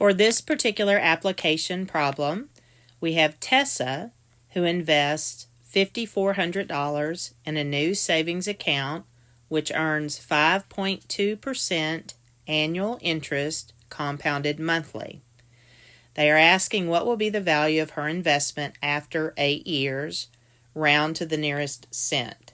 For this particular application problem, we have Tessa, who invests $5,400 in a new savings account which earns 5.2% annual interest compounded monthly. They are asking what will be the value of her investment after 8 years, round to the nearest cent.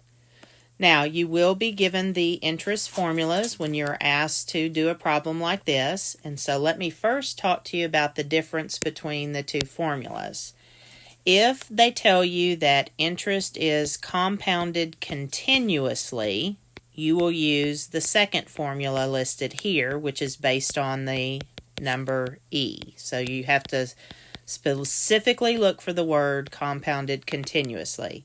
Now, you will be given the interest formulas when you're asked to do a problem like this, and so let me first talk to you about the difference between the two formulas. If they tell you that interest is compounded continuously, you will use the second formula listed here, which is based on the number E. So you have to specifically look for the word compounded continuously.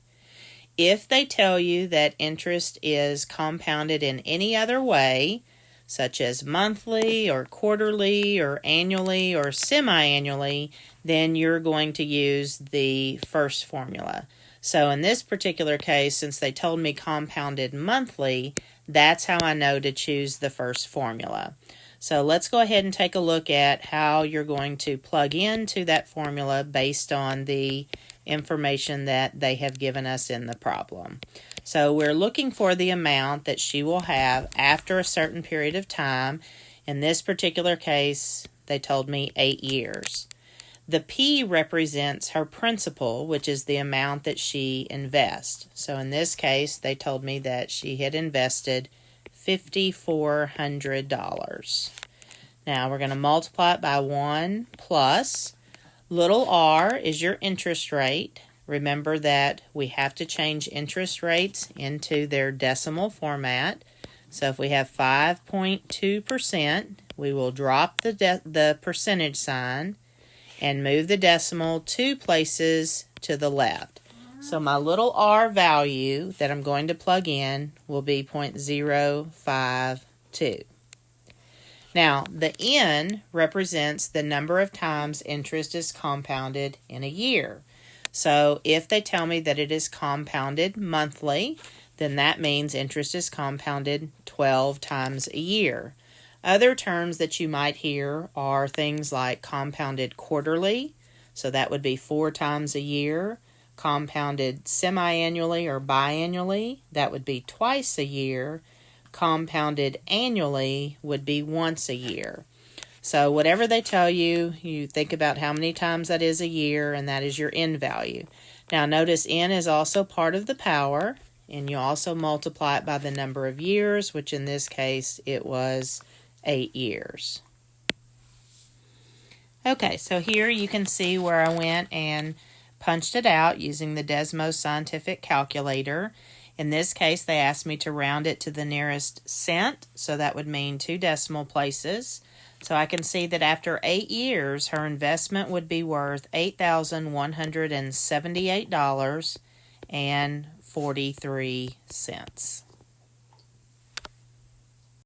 If they tell you that interest is compounded in any other way, such as monthly or quarterly or annually or semi-annually, then you're going to use the first formula. So in this particular case, since they told me compounded monthly, that's how I know to choose the first formula. So let's go ahead and take a look at how you're going to plug into that formula based on the information that they have given us in the problem. So we're looking for the amount that she will have after a certain period of time. In this particular case, they told me 8 years. The P represents her principal, which is the amount that she invests. So in this case, they told me that she had invested $5,400. Now we're going to multiply it by 1 plus. Little r is your interest rate. Remember that we have to change interest rates into their decimal format. So if we have 5.2%, we will drop the percentage sign and move the decimal 2 places to the left. So my little r value that I'm going to plug in will be 0.052. Now, the N represents the number of times interest is compounded in a year. So if they tell me that it is compounded monthly, then that means interest is compounded 12 times a year. Other terms that you might hear are things like compounded quarterly, so that would be 4 times a year. Compounded semi-annually or biannually, that would be twice a year. Compounded annually would be once a year. So whatever they tell you, you think about how many times that is a year, and that is your N value. Now notice N is also part of the power, and you also multiply it by the number of years, which in this case it was 8 years. Okay, so here you can see where I went and punched it out using the Desmos Scientific Calculator. In this case, they asked me to round it to the nearest cent, so that would mean 2 decimal places. So I can see that after 8 years, her investment would be worth $8,178.43.